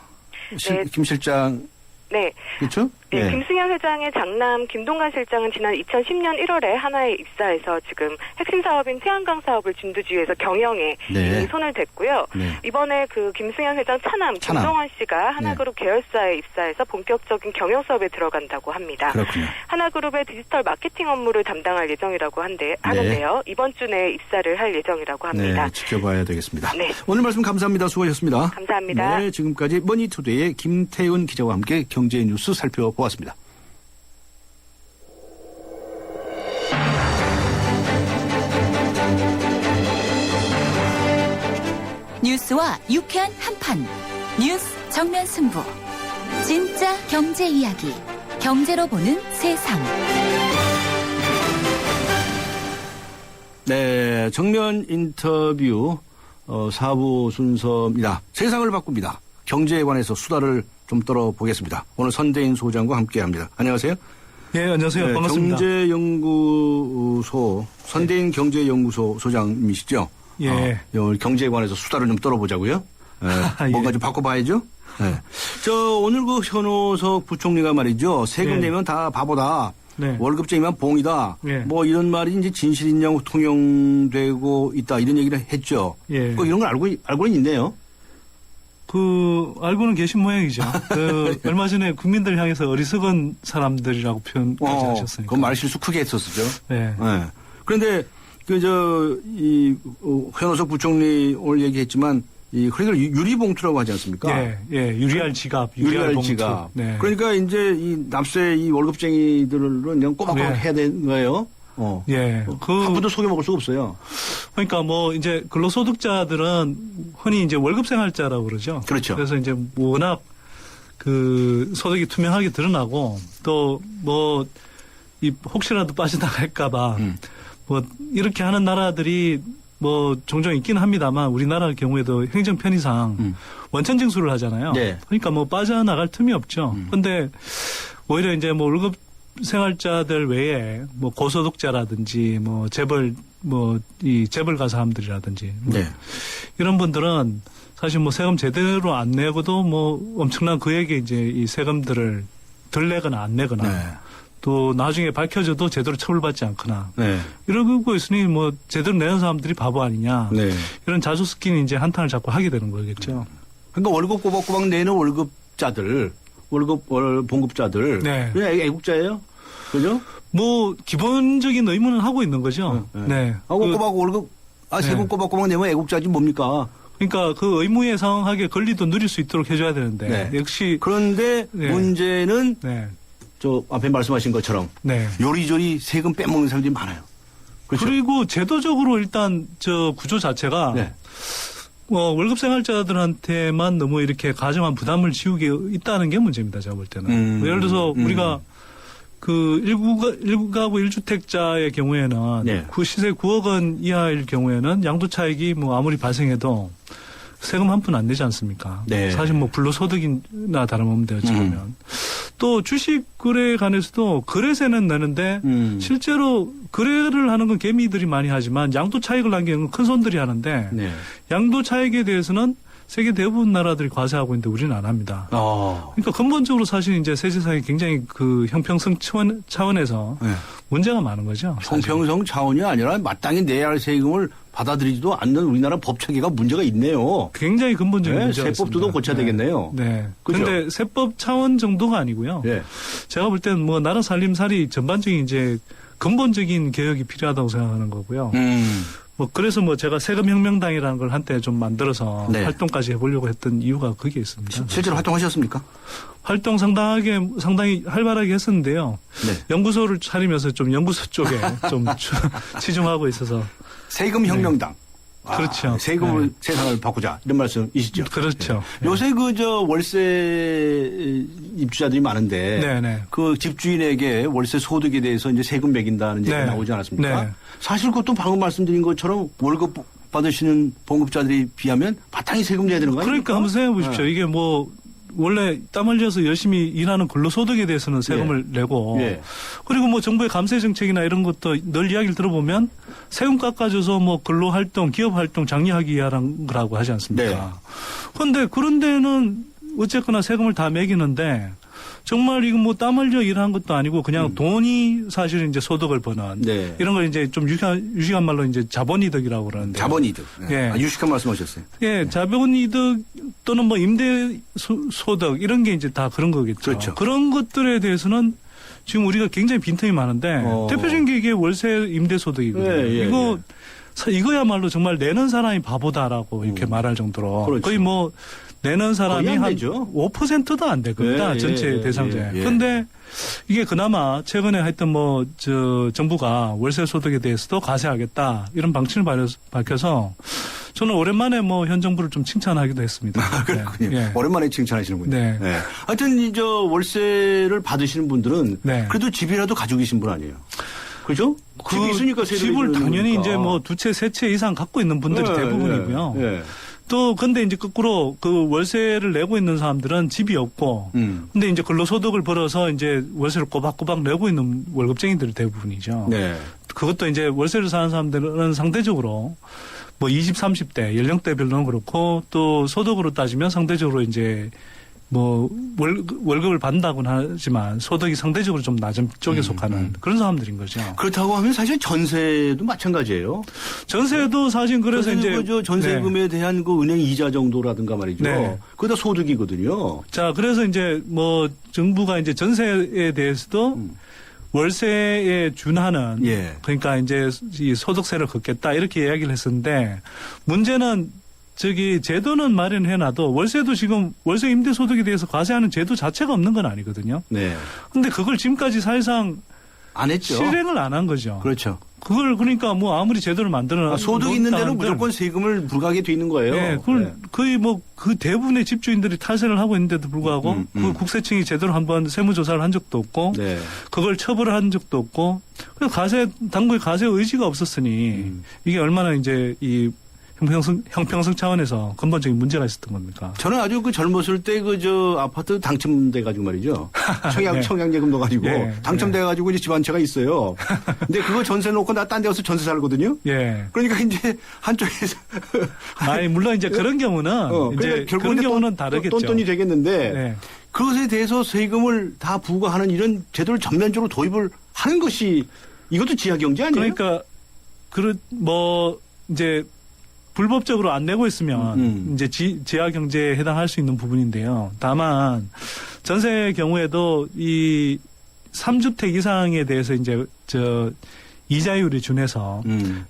네. 김 실장. 네. 그렇죠? 네, 네. 김승현 회장의 장남 김동관 실장은 지난 2010년 1월에 한화에 입사해서 지금 핵심 사업인 태양광 사업을 진두지휘해서 경영에 네. 손을 댔고요. 네. 이번에 그 김승현 회장 차남 김동환 씨가 하나그룹 계열사에 입사해서 본격적인 경영 사업에 들어간다고 합니다. 그렇군요. 하나그룹의 디지털 마케팅 업무를 담당할 예정이라고 하는데요. 이번 주 내에 입사를 할 예정이라고 합니다. 네, 지켜봐야 되겠습니다. 네. 오늘 말씀 감사합니다. 수고하셨습니다. 감사합니다. 네, 지금까지 머니투데이의 김태훈 기자와 함께 경제 뉴스 살펴보았습니다. 뉴스와 유쾌한 한판 뉴스 정면 승부 진짜 경제 이야기 경제로 보는 세상 네, 정면 인터뷰 4부 순서입니다. 세상을 바꿉니다. 경제에 관해서 수다를 좀 떨어보겠습니다. 오늘 선대인 소장과 함께합니다. 안녕하세요. 네, 안녕하세요. 네, 반갑습니다. 경제연구소 선대인 경제연구소 소장님이시죠? 예. 오늘 경제에 관해서 수다를 좀 떨어보자고요. 네, 뭔가 좀 바꿔봐야죠. 네. 오늘 그 현호석 부총리가 말이죠. 세금 내면 다 바보다. 월급쟁이만 봉이다. 뭐 이런 말이 이제 진실인냐고 통용되고 있다. 이런 얘기를 했죠. 이런 걸 알고는 있네요. 알고는 계신 모양이죠. 얼마 전에 국민들 향해서 어리석은 사람들이라고 표현까지 하셨으니까. 그 말 실수 크게 했었죠. 네. 그런데, 현호석 부총리 오늘 얘기했지만, 그러니까 유리봉투라고 하지 않습니까? 유리알 지갑, 유리알 봉투. 지갑. 그러니까 이제 이 납세 이 월급쟁이들은 그냥 꼬박꼬박 해야 되는 거예요. 한 분도 속여먹을 수가 없어요. 그러니까 뭐 이제 근로소득자들은 흔히 이제 월급생활자라고 그러죠. 그렇죠. 그래서 이제 워낙 그 소득이 투명하게 드러나고 또 뭐 혹시라도 빠져나갈까봐 뭐 이렇게 하는 나라들이 뭐 종종 있기는 합니다만 우리나라 경우에도 행정 편의상 원천 징수를 하잖아요. 그러니까 뭐 빠져나갈 틈이 없죠. 그런데 오히려 이제 뭐 월급 생활자들 외에 뭐 고소득자라든지 뭐 재벌 이 재벌가 사람들이라든지 이런 분들은 사실 뭐 세금 제대로 안 내고도 뭐 엄청난 그에게 이제 이 세금들을 덜 내거나 안 내거나 또 나중에 밝혀져도 제대로 처벌받지 않거나 이러고 있으니 뭐 제대로 내는 사람들이 바보 아니냐 이런 자주 섞인 이제 한탕을 자꾸 하게 되는 거겠죠. 그러니까 월급 꼬박꼬박 내는 월급자들 봉급자들 그냥 애국자예요, 그죠? 뭐 기본적인 의무는 하고 있는 거죠. 꼬박 월급 세금 꼬박꼬박 내면 애국자지 뭡니까? 그러니까 그 의무에 상응하게 권리도 누릴 수 있도록 해줘야 되는데 역시 그런데 문제는 저 앞에 말씀하신 것처럼 요리조리 세금 빼먹는 사람들이 많아요. 그렇죠? 그리고 제도적으로 일단 저 구조 자체가 월급 생활자들한테만 너무 이렇게 가정한 부담을 지우게 있다는 게 문제입니다. 제가 볼 때는. 예를 들어서 우리가 그 1가구 1주택자의 경우에는 그 시세 9억 원 이하일 경우에는 양도차익이 뭐 아무리 발생해도 세금 한 푼 안 내지 않습니까? 사실 뭐 불로소득이나 다름없는데요, 지금은. 또 주식 거래에 관해서도 거래세는 내는데 실제로 거래를 하는 건 개미들이 많이 하지만 양도 차익을 남기는 건 큰 손들이 하는데 양도 차익에 대해서는 세계 대부분 나라들이 과세하고 있는데 우리는 안 합니다. 그러니까 근본적으로 사실 이제 세제상이 굉장히 그 형평성 차원에서 문제가 많은 거죠. 형평성 차원이 아니라 마땅히 내야 할 세금을 받아들이지도 않는 우리나라 법 체계가 문제가 있네요. 굉장히 근본적인 문제가 세법도 고쳐야 되겠네요. 그런데 세법 차원 정도가 아니고요. 제가 볼 때는 뭐 나라 살림살이 전반적인 이제 근본적인 개혁이 필요하다고 생각하는 거고요. 뭐 그래서 뭐 제가 세금혁명당이라는 걸 한때 좀 만들어서 활동까지 해보려고 했던 이유가 그게 있습니다. 실제로 활동하셨습니까? 활동 상당히 활발하게 했었는데요. 연구소를 차리면서 좀 연구소 쪽에 좀 치중하고 있어서. 세금혁명당. 그렇죠. 세금을 세상을 바꾸자 이런 말씀이시죠. 그렇죠. 요새 월세 입주자들이 많은데 그 집주인에게 월세 소득에 대해서 이제 세금 매긴다는 얘기가 나오지 않았습니까? 사실 그것도 방금 말씀드린 것처럼 월급 받으시는 봉급자들이 비하면 바탕이 세금 내야 되는 거 아닙니까? 그러니까 한번 생각해 보십시오. 이게 뭐 원래 땀 흘려서 열심히 일하는 근로소득에 대해서는 세금을 내고 그리고 뭐 정부의 감세 정책이나 이런 것도 늘 이야기를 들어보면 세금 깎아줘서 뭐 근로활동, 기업활동 장려하기 위한 거라고 하지 않습니까? 그런데 그런 데는 어쨌거나 세금을 다 매기는데 정말 이거 뭐 땀 흘려 일한 것도 아니고 그냥 돈이 사실 이제 소득을 버는 이런 걸 이제 좀 유식한 말로 이제 자본이득이라고 그러는데. 자본이득. 유식한 말씀하셨어요. 자본이득 또는 뭐 임대 소득 이런 게 이제 다 그런 거겠죠. 그렇죠. 그런 것들에 대해서는 지금 우리가 굉장히 빈틈이 많은데 대표적인 게 이게 월세 임대 소득이거든요. 이거야말로 정말 내는 사람이 바보다라고 이렇게 말할 정도로 거의 뭐 내는 사람이 한 5%도 안 될 겁니다. 전체 대상자에. 그런데 이게 그나마 최근에 하여튼 뭐 정부가 월세 소득에 대해서도 과세하겠다 이런 방침을 밝혀서 저는 오랜만에 뭐 현 정부를 좀 칭찬하기도 했습니다. 그렇군요. 오랜만에 칭찬하시는군요. 하여튼 월세를 받으시는 분들은 그래도 집이라도 가지고 계신 분 아니에요? 그죠? 집이 있으니까 집을 당연히 거니까. 이제 뭐 2채, 3채 이상 갖고 있는 분들이 대부분이고요. 네. 또 근데 이제 거꾸로 그 월세를 내고 있는 사람들은 집이 없고 근데 이제 근로소득을 벌어서 이제 월세를 꼬박꼬박 내고 있는 월급쟁이들이 대부분이죠. 네. 그것도 이제 월세를 사는 사람들은 상대적으로 뭐 20, 30대 연령대별로는 그렇고 또 소득으로 따지면 상대적으로 이제 뭐 월급을 받는다고는 하지만 소득이 상대적으로 좀 낮은 쪽에 속하는 그런 사람들인 거죠. 그렇다고 하면 사실 전세도 마찬가지예요. 전세도 사실 그래서 이제 전세금에 대한 그 은행 이자 정도라든가 말이죠. 네. 그게 다 소득이거든요. 자, 그래서 이제 뭐 정부가 이제 전세에 대해서도 월세에 준하는 그러니까 이제 이 소득세를 걷겠다 이렇게 이야기를 했었는데 문제는 저기 제도는 마련해놔도 월세도 지금 월세 임대 소득에 대해서 과세하는 제도 자체가 없는 건 아니거든요. 네. 근데 그걸 지금까지 사실상 안 했죠. 실행을 안 한 거죠. 그렇죠. 그걸 그러니까 뭐 아무리 제도를 만들어 소득 있는 데는 무조건 세금을 부과하게 돼 있는 거예요. 네, 그걸 거의 뭐 그 대부분의 집주인들이 탈세를 하고 있는데도 불구하고 그 국세청이 제대로 한번 세무조사를 한 적도 없고 그걸 처벌을 한 적도 없고 그래서 당국의 가세 의지가 없었으니 이게 얼마나 이제 이 형평성 차원에서 근본적인 문제가 있었던 겁니까? 저는 아주 그 젊었을 때 그 저 아파트 당첨돼가지고 말이죠. 청약예금 넣어가지고 당첨돼가지고 이제 집 한 채가 있어요. 근데 그거 전세 놓고 나 딴 데 가서 전세 살거든요. 그러니까 이제 한쪽에서. 아니, 물론 이제 그런 경우는 이제 그런 경우는 다르겠죠. 똔똔이 되겠는데 그것에 대해서 세금을 다 부과하는 이런 제도를 전면적으로 도입을 하는 것이 이것도 지하경제 아니에요? 그러니까 뭐 이제 불법적으로 안 내고 있으면 이제 지하 경제에 해당할 수 있는 부분인데요. 다만 전세 경우에도 이 3주택 이상에 대해서 이제 이자율이 준해서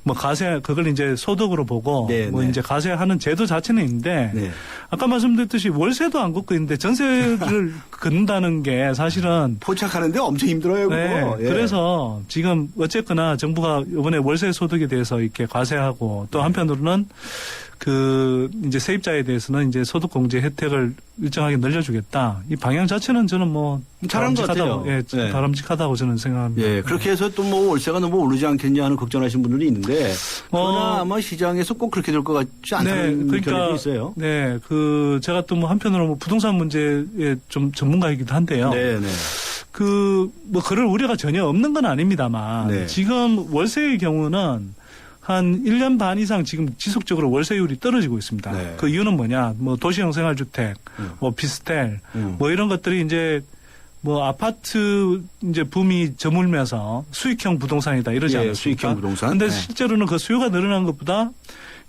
뭐 가세 그걸 이제 소득으로 보고 뭐 이제 가세하는 제도 자체는 있는데 아까 말씀드렸듯이 월세도 안 걷고 있는데 전세를 걷는다는 게 사실은 포착하는데 엄청 힘들어요. 그거. 그래서 지금 어쨌거나 정부가 이번에 월세 소득에 대해서 이렇게 과세하고 또 한편으로는 그 이제 세입자에 대해서는 이제 소득 공제 혜택을 일정하게 늘려주겠다. 이 방향 자체는 저는 뭐 잘한 것 같아요. 바람직하다고 저는 생각합니다. 그렇게 해서 또 뭐 월세가 너무 오르지 않겠냐 하는 걱정하시는 분들이 있는데 그러나 아마 시장에서 꼭 그렇게 될 것 같지 않다는 견해도 있어요. 네, 그 제가 또 뭐 한편으로 뭐 부동산 문제에 좀 전문가이기도 한데요. 뭐 그럴 우려가 전혀 없는 건 아닙니다만 지금 월세의 경우는 한 1년 반 이상 지금 지속적으로 월세율이 떨어지고 있습니다. 그 이유는 뭐냐? 뭐 도시형 생활주택, 오피스텔, 뭐 이런 것들이 이제 뭐 아파트 이제 붐이 저물면서 수익형 부동산이다 이러지 않습니까? 수익형 부동산. 근데 실제로는 그 수요가 늘어난 것보다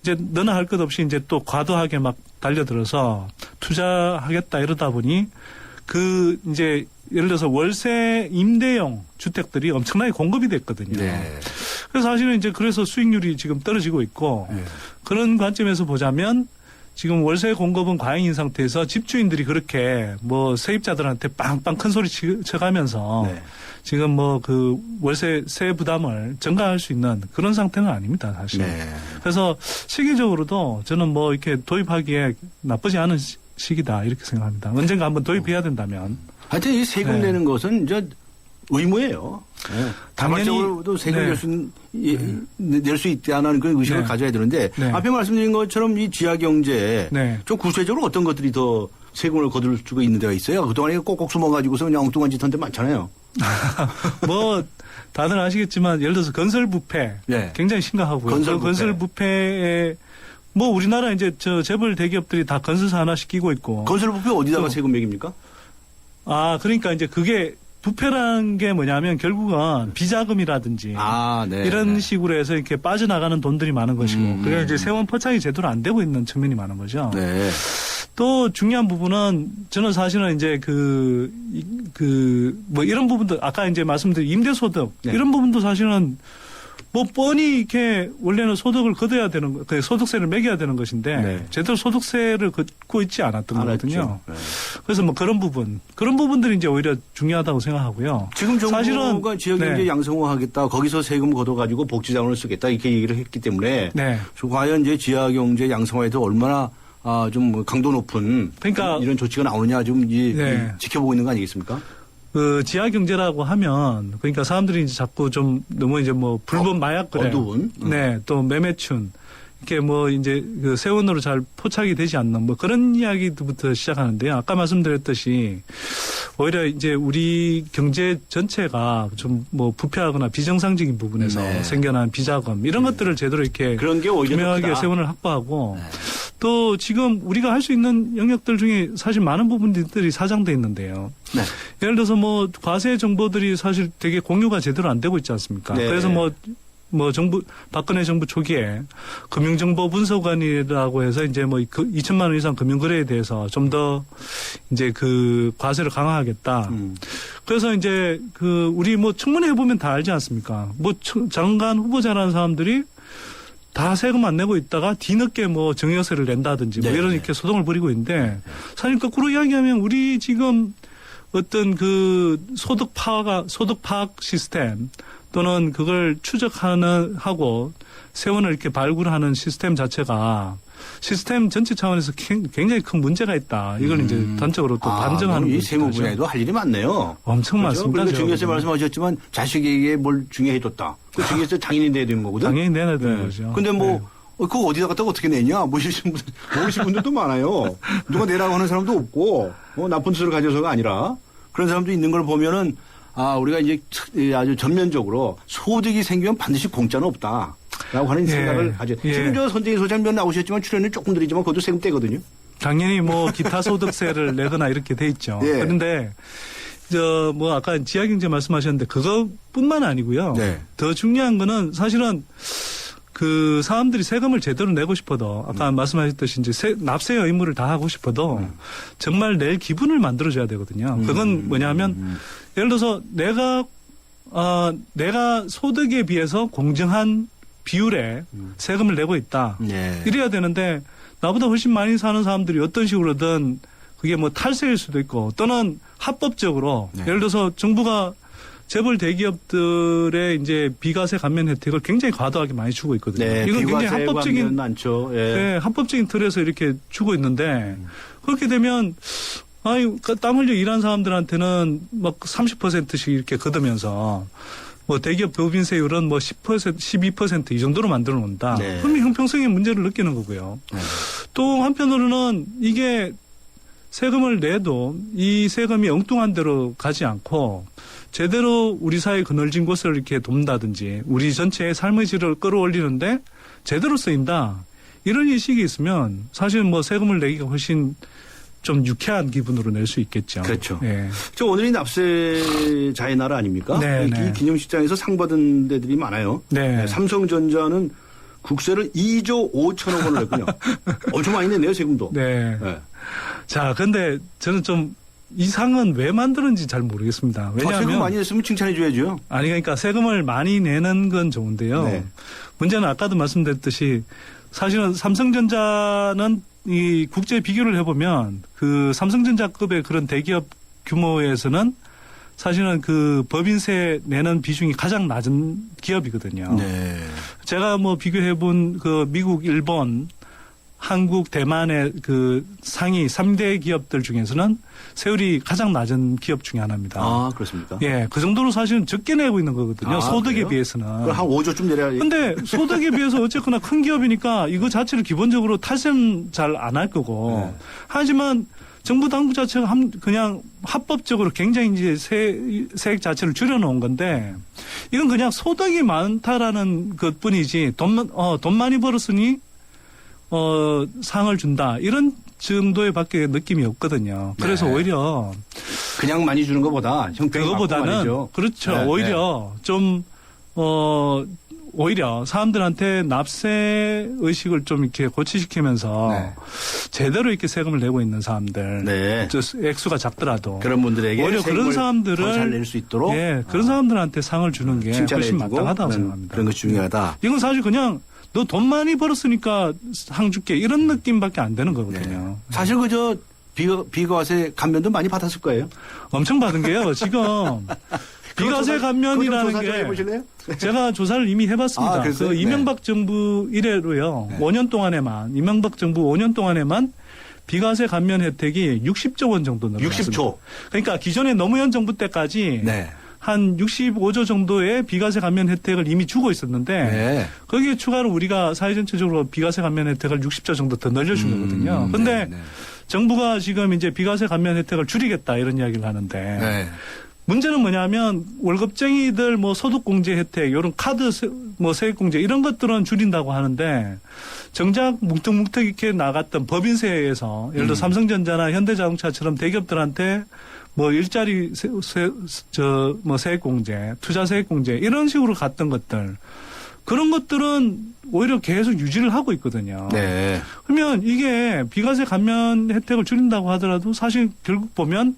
이제 너나 할 것 없이 이제 또 과도하게 막 달려들어서 투자하겠다 이러다 보니 그 이제 예를 들어서 월세 임대용 주택들이 엄청나게 공급이 됐거든요. 그래서 사실은 이제 그래서 수익률이 지금 떨어지고 있고 그런 관점에서 보자면 지금 월세 공급은 과잉인 상태에서 집주인들이 그렇게 뭐 세입자들한테 빵빵 큰 소리 쳐가면서 지금 뭐 그 월세 세 부담을 증가할 수 있는 그런 상태는 아닙니다, 사실. 그래서 시기적으로도 저는 뭐 이렇게 도입하기에 나쁘지 않은 시기다 이렇게 생각합니다. 언젠가 한번 도입해야 된다면. 하여튼 이 세금 내는 것은 이제 의무예요. 다발적으로도 세금을 낼 수 있다는 그 의식을 가져야 되는데 앞에 말씀드린 것처럼 이 지하경제에 좀 구체적으로 어떤 것들이 더 세금을 거둘 수가 있는 데가 있어요. 그동안에 꼭꼭 숨어가지고서 그냥 엉뚱한 짓 한 데 많잖아요. 뭐 다들 아시겠지만 예를 들어서 건설부패 굉장히 심각하고요. 건설부패에 뭐 우리나라 이제 재벌 대기업들이 다 건설사 하나 시키고 있고. 건설부패 어디다가 세금 매깁니까? 그러니까 이제 그게 부패라는 게 뭐냐면 결국은 비자금이라든지 이런 식으로 해서 이렇게 빠져나가는 돈들이 많은 것이고 그게 이제 세원 포착이 제대로 안 되고 있는 측면이 많은 거죠. 또 중요한 부분은 저는 사실은 이제 뭐 이런 부분도 아까 이제 말씀드린 임대소득 이런 부분도 사실은 뭐 뻔히 이렇게 원래는 소득을 걷어야 되는 소득세를 매겨야 되는 것인데 제대로 소득세를 걷고 있지 않았던 거거든요. 그래서 뭐 그런 부분들이 이제 오히려 중요하다고 생각하고요. 지금 정부가 지역경제 양성화하겠다, 거기서 세금 걷어가지고 복지자원을 쓰겠다 이렇게 얘기를 했기 때문에 과연 이제 지역경제 양성화에도 얼마나 좀 강도 높은 이런 조치가 나오느냐 좀 지켜보고 있는 거 아니겠습니까? 그 지하 경제라고 하면 그러니까 사람들이 이제 자꾸 좀 너무 이제 뭐 불법 마약 거래, 어두운, 네, 또 매매춘 이렇게 뭐 이제 그 세원으로 잘 포착이 되지 않는 뭐 그런 이야기부터 시작하는데요. 아까 말씀드렸듯이 오히려 이제 우리 경제 전체가 좀 뭐 부패하거나 비정상적인 부분에서 네. 생겨난 비자금 이런 것들을 제대로 이렇게 그런 게 오히려 투명하게 크다. 세원을 확보하고 또 지금 우리가 할 수 있는 영역들 중에 사실 많은 부분들이 사장돼 있는데요. 네. 예를 들어서 뭐 과세 정보들이 사실 되게 공유가 제대로 안 되고 있지 않습니까? 네. 그래서 뭐 정부 박근혜 정부 초기에 금융정보 분석관이라고 해서 이제 뭐 2천만 원 이상 금융거래에 대해서 좀 더 이제 그 과세를 강화하겠다. 그래서 이제 그 우리 뭐 청문회 해보면 다 알지 않습니까? 뭐 장관 후보자라는 사람들이 다 세금 안 내고 있다가 뒤늦게 뭐 증여세를 낸다든지 뭐 네. 이런 이렇게 소동을 벌이고 있는데 사실 거꾸로 이야기하면 우리 지금 어떤 그 소득 파악 시스템 또는 그걸 하고 세원을 이렇게 발굴하는 시스템 자체가 시스템 전체 차원에서 굉장히 큰 문제가 있다. 이걸 이제 단적으로 또 반증하는 이 것이죠. 세무분야에도 할 일이 많네요. 엄청 그렇죠? 많습니다. 그러니까 증여세 말씀하셨지만 자식에게 뭘 증여해줬다. 그 증여세 당연히 내야 되는 거거든. 당연히 내야 되는 거죠. 근데 뭐 그거 어디다 갖다가 어떻게 내냐 모르신 분들도 많아요. 누가 내라고 하는 사람도 없고 나쁜 뜻을 가져서가 아니라 그런 사람도 있는 걸 보면은 우리가 이제 아주 전면적으로 소득이 생기면 반드시 공짜는 없다. 라고 하는 생각을 가져. 지금 저 선재희 소장면 나오셨지만 출연은 조금 드리지만 그것도 세금 떼거든요. 당연히 뭐 기타 소득세를 내거나 이렇게 돼 있죠. 예. 그런데 뭐 아까 지하경제 말씀하셨는데 그것뿐만 아니고요. 네. 더 중요한 거는 사실은 그 사람들이 세금을 제대로 내고 싶어도 아까 말씀하셨듯이 이제 납세 의무를 다 하고 싶어도 정말 낼 기분을 만들어줘야 되거든요. 그건 뭐냐면 예를 들어서 내가 소득에 비해서 공정한 비율에 세금을 내고 있다. 네. 이래야 되는데 나보다 훨씬 많이 사는 사람들이 어떤 식으로든 그게 뭐 탈세일 수도 있고 또는 합법적으로 예를 들어서 정부가 재벌 대기업들의 이제 비과세 감면 혜택을 굉장히 과도하게 많이 주고 있거든요. 네, 이건 굉장히 합법적인 많죠. 예. 네, 합법적인 틀에서 이렇게 주고 있는데 그렇게 되면 땀 흘려 일한 사람들한테는 막 30%씩 이렇게 걷으면서 뭐 대기업 법인세율은 뭐 10%, 12% 이 정도로 만들어 놓는다. 네. 그러면 형평성의 문제를 느끼는 거고요. 네. 또 한편으로는 이게 세금을 내도 이 세금이 엉뚱한 데로 가지 않고 제대로 우리 사회 그늘진 곳을 이렇게 돕는다든지 우리 전체의 삶의 질을 끌어올리는데 제대로 쓰인다. 이런 인식이 있으면 사실 뭐 세금을 내기가 훨씬 좀 유쾌한 기분으로 낼 수 있겠죠. 그렇죠. 예. 저 오늘이 납세자의 날 아닙니까? 네, 이 기념식장에서 상 받은 데들이 많아요. 네. 삼성전자는 국세를 2조 5천억 원을 냈군요. 엄청 많이 냈네요, 세금도. 네. 네. 자, 근데 저는 좀 이 상은 왜 만드는지 잘 모르겠습니다. 왜냐하면 세금 많이 냈으면 칭찬해 줘야죠. 아니 그러니까 세금을 많이 내는 건 좋은데요. 네. 문제는 아까도 말씀드렸듯이 사실은 삼성전자는 이 국제 비교를 해보면 그 삼성전자급의 그런 대기업 규모에서는 사실은 그 법인세 내는 비중이 가장 낮은 기업이거든요. 네. 제가 뭐 비교해본 그 미국, 일본, 한국, 대만의 그 상위 3대 기업들 중에서는 세율이 가장 낮은 기업 중에 하나입니다. 아, 그렇습니까? 예, 그 정도로 사실은 적게 내고 있는 거거든요. 소득에 그래요? 비해서는. 그럼 한 5조쯤 내려야. 근데 소득에 비해서 어쨌거나 큰 기업이니까 이거 자체를 기본적으로 탈세는 잘 안 할 거고. 네. 하지만 정부 당국 자체가 그냥 합법적으로 굉장히 이제 세액 자체를 줄여놓은 건데 이건 그냥 소득이 많다라는 것 뿐이지 돈 많이 벌었으니 상을 준다. 이런 정도의 밖에 느낌이 없거든요. 그래서 네. 오히려 그냥 많이 주는 것보다 형평이 그거보다는 그렇죠. 네, 오히려 좀 오히려 사람들한테 납세 의식을 좀 이렇게 고취시키면서 네. 제대로 이렇게 세금을 내고 있는 사람들, 네. 저 액수가 작더라도 그런 분들에게 오히려 그런 사람들을 더 잘 낼 수 있도록 그런 사람들한테 상을 주는 게 훨씬 마땅하다고 생각합니다. 그런 것이 중요하다. 이건 사실 그냥 너 돈 많이 벌었으니까 상 줄게 이런 느낌밖에 안 되는 거거든요. 네. 사실 그저 비과세 감면도 많이 받았을 거예요. 엄청 받은 게요. 지금 비과세 감면이라는 게 제가 조사를 이미 해봤습니다. 그 이명박 정부 이래로요. 5년 동안에만 이명박 정부 5년 동안에만 비과세 감면 혜택이 60조 원 정도 늘어났습니다. 60조. 그러니까 기존의 노무현 정부 때까지 네. 한 65조 정도의 비과세 감면 혜택을 이미 주고 있었는데 네. 거기에 추가로 우리가 사회 전체적으로 비과세 감면 혜택을 60조 정도 더 늘려준 거거든요. 그런데 네. 정부가 지금 이제 비과세 감면 혜택을 줄이겠다 이런 이야기를 하는데 네. 문제는 뭐냐면 월급쟁이들 뭐 소득공제 혜택, 이런 카드 뭐 세액공제 이런 것들은 줄인다고 하는데 정작 뭉텅뭉텅 이렇게 나갔던 법인세에서 예를 들어 삼성전자나 현대자동차처럼 대기업들한테 뭐 일자리 뭐 세액공제, 투자 세액공제 이런 식으로 갔던 것들 그런 것들은 오히려 계속 유지를 하고 있거든요. 네. 그러면 이게 비과세 감면 혜택을 줄인다고 하더라도 사실 결국 보면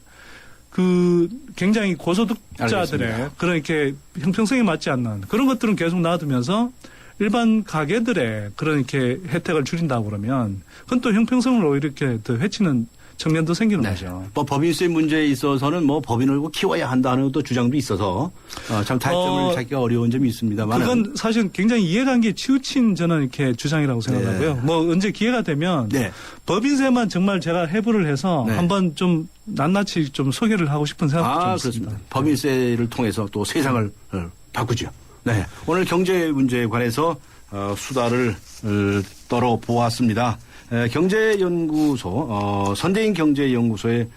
그 굉장히 고소득자들의 알겠습니다. 그런 이렇게 형평성에 맞지 않는 그런 것들은 계속 놔두면서 일반 가게들의 그런 이렇게 혜택을 줄인다고 그러면 그건 또 형평성을 오히려 이렇게 더 해치는 측면도 생기는 거죠. 뭐 법인세 문제에 있어서는 뭐 법인을 키워야 한다는 또 주장도 있어서 참 타협점을 찾기가 어려운 점이 있습니다만 그건 사실 굉장히 이해관계에 치우친 저는 이렇게 주장이라고 생각하고요. 네. 뭐 언제 기회가 되면 네. 법인세만 정말 제가 해부를 해서 네. 한번 좀 낱낱이 좀 소개를 하고 싶은 생각도 좀 있습니다. 그렇습니다. 법인세를 통해서 또 세상을 바꾸죠. 네. 오늘 경제 문제에 관해서 수다를 떨어보았습니다. 경제연구소 선대인 경제연구소의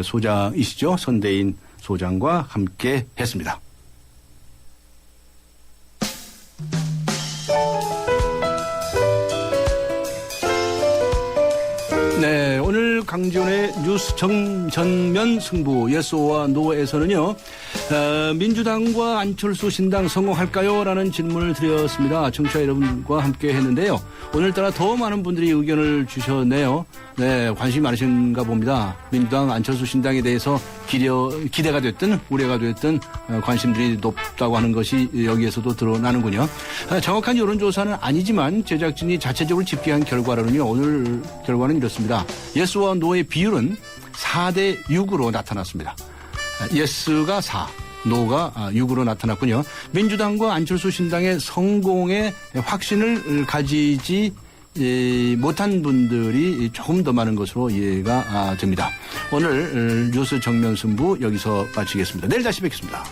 소장이시죠. 선대인 소장과 함께 했습니다. 네, 오늘 강지훈의 뉴스 전면 승부 예스와 노에서는요. 민주당과 안철수 신당 성공할까요? 라는 질문을 드렸습니다. 청취자 여러분과 함께 했는데요. 오늘따라 더 많은 분들이 의견을 주셨네요. 네, 관심이 많으신가 봅니다. 민주당 안철수 신당에 대해서 기대가 됐든 우려가 됐든 관심들이 높다고 하는 것이 여기에서도 드러나는군요. 정확한 여론조사는 아니지만 제작진이 자체적으로 집계한 결과로는요. 오늘 결과는 이렇습니다. 예스와 노의 비율은 4대 6으로 나타났습니다. 예스가 4, 노가 6으로 나타났군요. 민주당과 안철수 신당의 성공에 확신을 가지지 못한 분들이 조금 더 많은 것으로 이해가 됩니다. 오늘 뉴스 정면 승부 여기서 마치겠습니다. 내일 다시 뵙겠습니다.